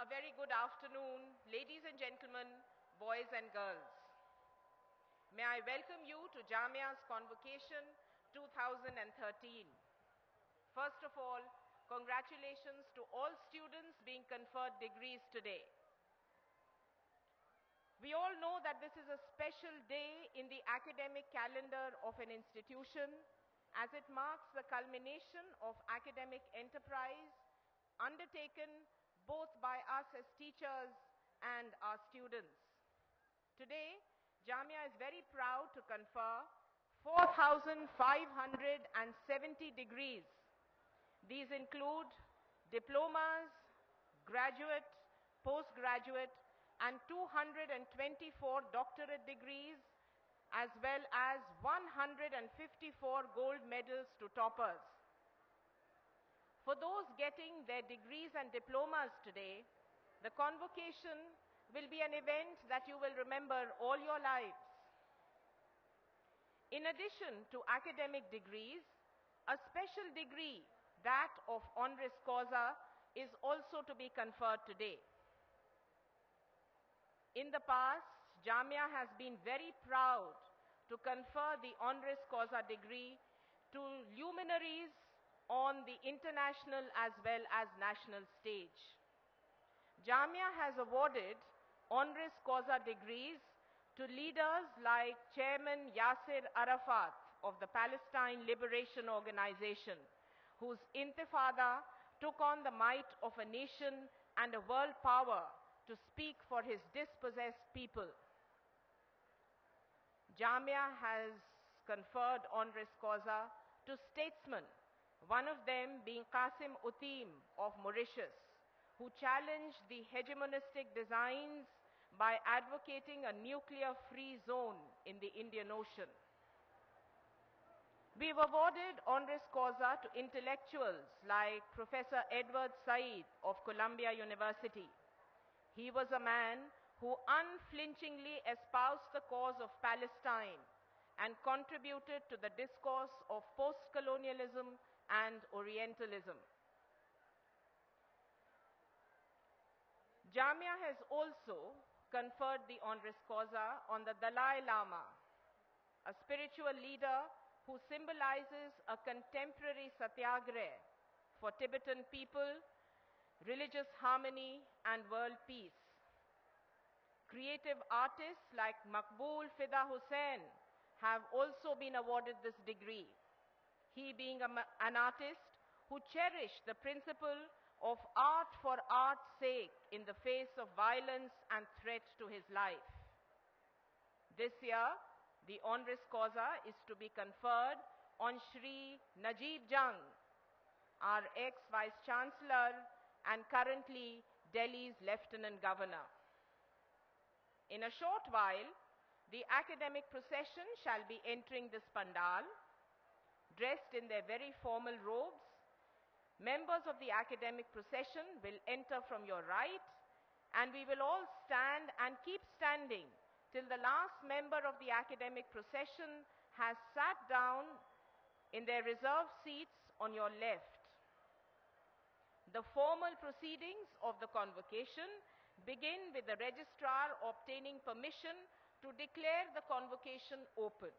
A very good afternoon, ladies and gentlemen, boys and girls. May I welcome you to Jamia's Convocation 2013. First of all, congratulations to all students being conferred degrees today. We all know that this is a special day in the academic calendar of an institution as it marks the culmination of academic enterprise undertaken both by us as teachers and our students. Today, Jamia is very proud to confer 4,570 degrees. These include diplomas, graduate, postgraduate, and 224 doctorate degrees, as well as 154 gold medals to toppers. For those getting their degrees and diplomas today, the convocation will be an event that you will remember all your lives. In addition to academic degrees, a special degree, that of honoris causa, is also to be conferred today. In the past, Jamia has been very proud to confer the honoris causa degree to luminaries on the international as well as national stage. Jamia has awarded honoris causa degrees to leaders like Chairman Yasser Arafat of the Palestine Liberation Organization, whose intifada took on the might of a nation and a world power to speak for his dispossessed people. Jamia has conferred honoris causa to statesmen, one of them being Qasim Utim of Mauritius, who challenged the hegemonistic designs by advocating a nuclear-free zone in the Indian Ocean. We've awarded honoris causa to intellectuals like Professor Edward Said of Columbia University. He was a man who unflinchingly espoused the cause of Palestine and contributed to the discourse of post-colonialism and Orientalism. Jamia has also conferred the honoris causa on the Dalai Lama, a spiritual leader who symbolizes a contemporary satyagraha for Tibetan people, religious harmony, and world peace. Creative artists like Maqbool Fida Hussain have also been awarded this degree, he being an artist who cherished the principle of art for art's sake in the face of violence and threat to his life. This year, the honoris causa is to be conferred on Shri Najib Jung, our ex-Vice Chancellor and currently Delhi's Lieutenant Governor. In a short while, the academic procession shall be entering this pandal, dressed in their very formal robes. Members of the academic procession will enter from your right, and we will all stand and keep standing till the last member of the academic procession has sat down in their reserved seats on your left. The formal proceedings of the convocation begin with the registrar obtaining permission to declare the convocation open.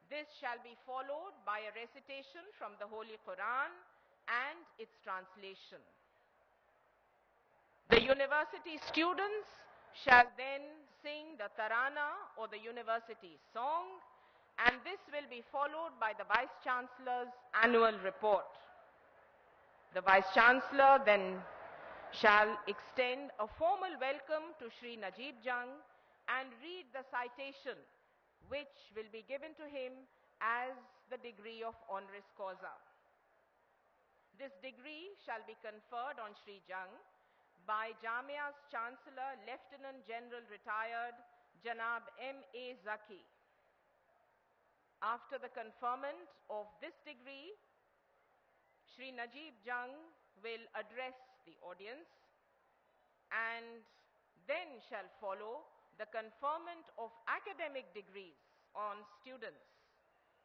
This shall be followed by a recitation from the Holy Quran and its translation. The university students shall then sing the Tarana or the university song, and this will be followed by the Vice Chancellor's annual report. The Vice Chancellor then shall extend a formal welcome to Shri Najib Jung and read the citation, which will be given to him as the degree of honoris causa. This degree shall be conferred on Shri Jung by Jamia's Chancellor, Lieutenant General Retired, Janab M.A. Zaki. After the conferment of this degree, Shri Najib Jung will address the audience, and then shall follow the conferment of academic degrees on students.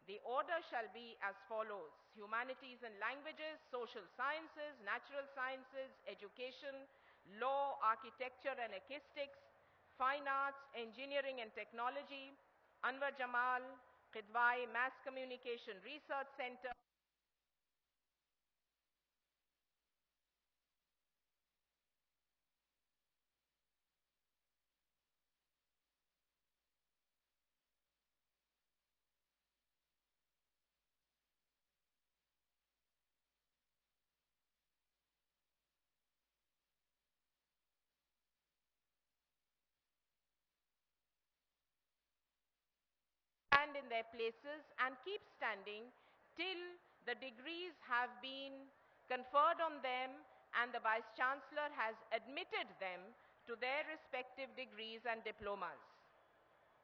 The order shall be as follows: humanities and languages, social sciences, natural sciences, education, law, architecture and acoustics, fine arts, engineering and technology, Anwar Jamal Qidwai Mass Communication Research Center, stand in their places and keep standing till the degrees have been conferred on them and the Vice Chancellor has admitted them to their respective degrees and diplomas.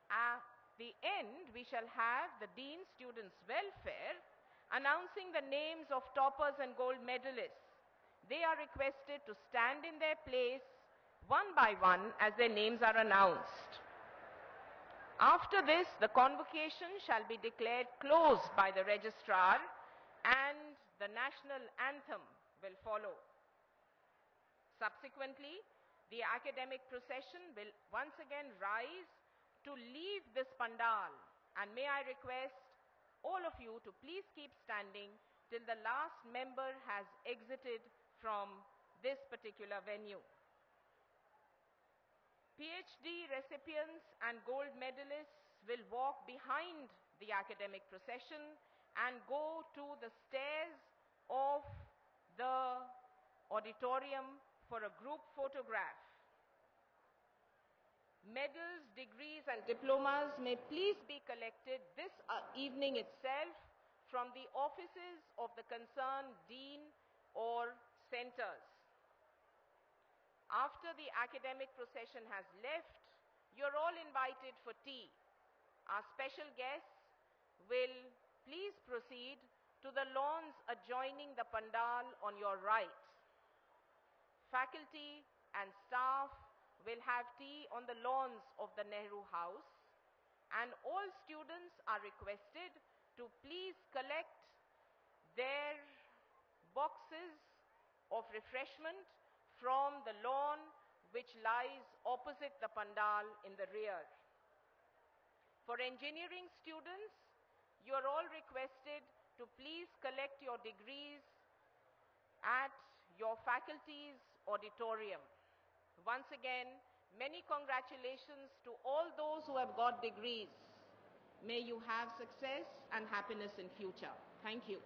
At the end, we shall have the Dean Students' Welfare announcing the names of toppers and gold medalists. They are requested to stand in their place one by one as their names are announced. After this, the convocation shall be declared closed by the registrar and the national anthem will follow. Subsequently, the academic procession will once again rise to leave this pandal, and may I request all of you to please keep standing till the last member has exited from this particular venue. PhD recipients and gold medalists will walk behind the academic procession and go to the stairs of the auditorium for a group photograph. Medals, degrees and diplomas may please be collected this evening itself from the offices of the concerned dean or centers. After the academic procession has left, you're all invited for tea. Our special guests will please proceed to the lawns adjoining the pandal on your right. Faculty and staff will have tea on the lawns of the Nehru House, and all students are requested to please collect their boxes of refreshment from the lawn which lies opposite the pandal in the rear. For engineering students, you are all requested to please collect your degrees at your faculty's auditorium. Once again, many congratulations to all those who have got degrees. May you have success and happiness in future. Thank you.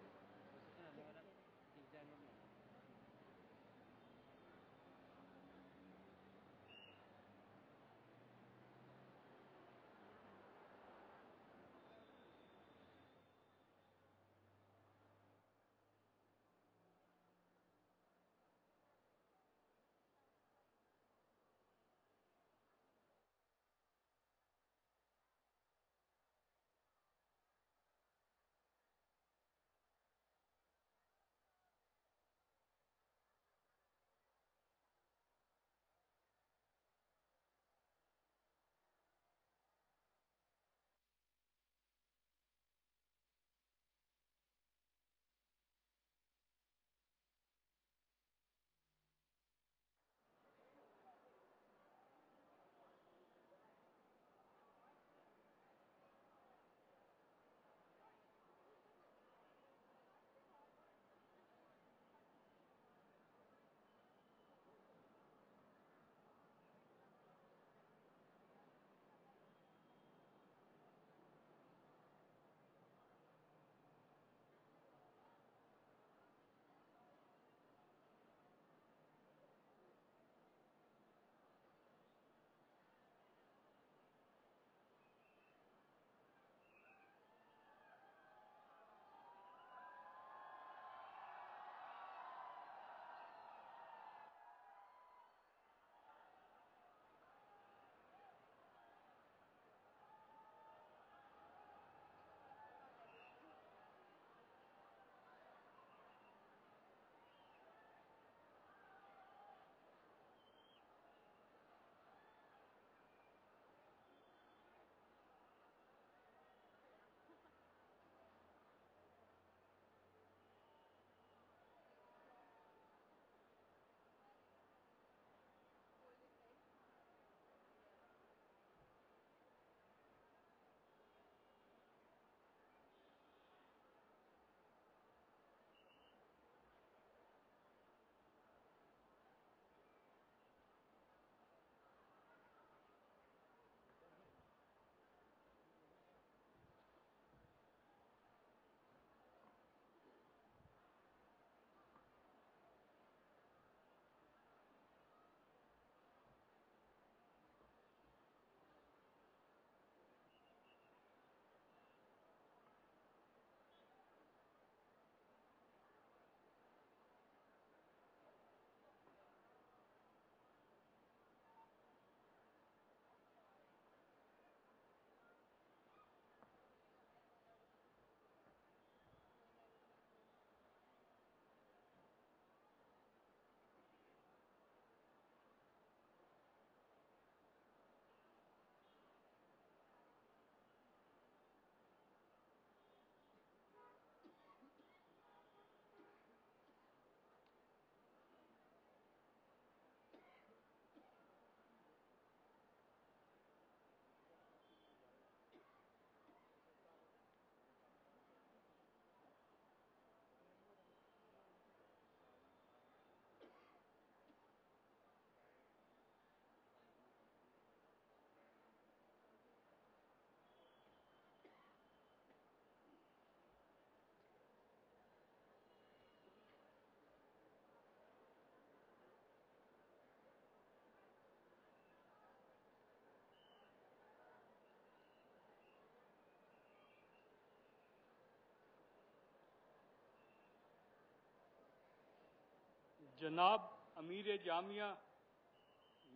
Janab Amir Jamia,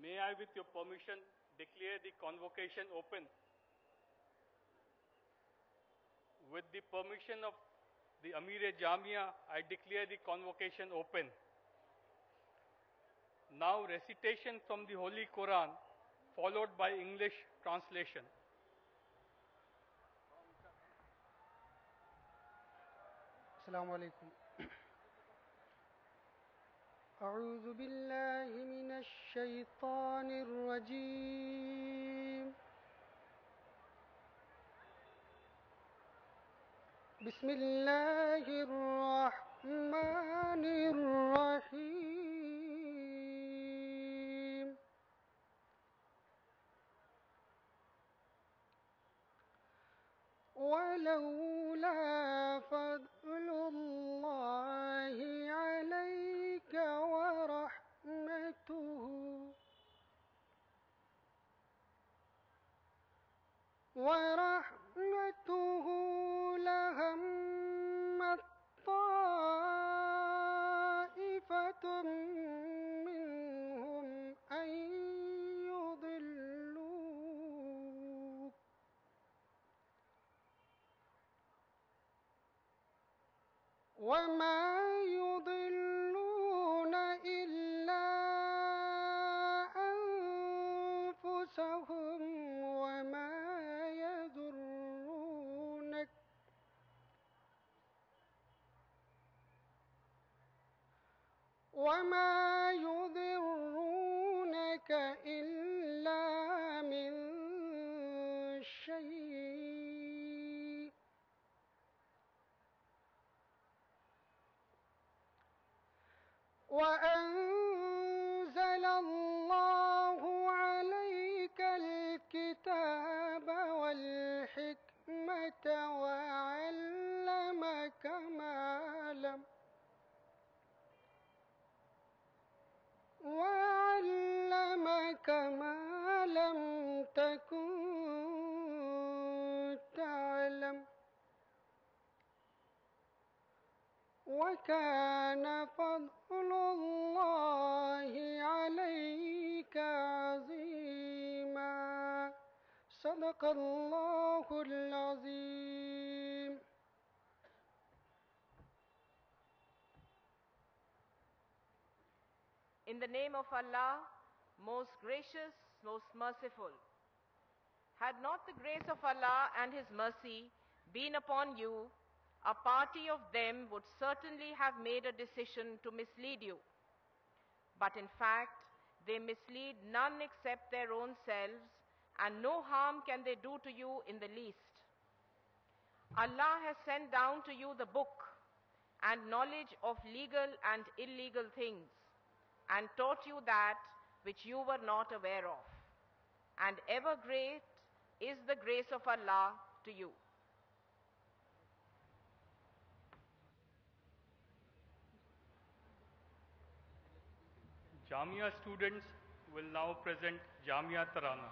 may I with your permission declare the convocation open. With the permission of the Amir Jamia, I declare the convocation open. Now recitation from the Holy Quran, followed by English translation. السلام عليكم. أعوذ بالله من الشيطان الرجيم. بسم الله الرحمن الرحيم. ولولا فضل الله عليك ورحمته لهمت طائفة منهم أن يضلوك وما يضلون إلا أنفسهم وما يضرونك إلا من شيء وأنزل الله عليك الكتاب والحكمة وعلمك ما لم تكن تعلم وكان فضل الله عليك عظيما. صدق الله العظيم. In the name of Allah, most gracious, most merciful. Had not the grace of Allah and His mercy been upon you, a party of them would certainly have made a decision to mislead you. But in fact, they mislead none except their own selves, and no harm can they do to you in the least. Allah has sent down to you the book and knowledge of legal and illegal things, and taught you that which you were not aware of. And ever great is the grace of Allah to you. Jamia students will now present Jamia Tarana.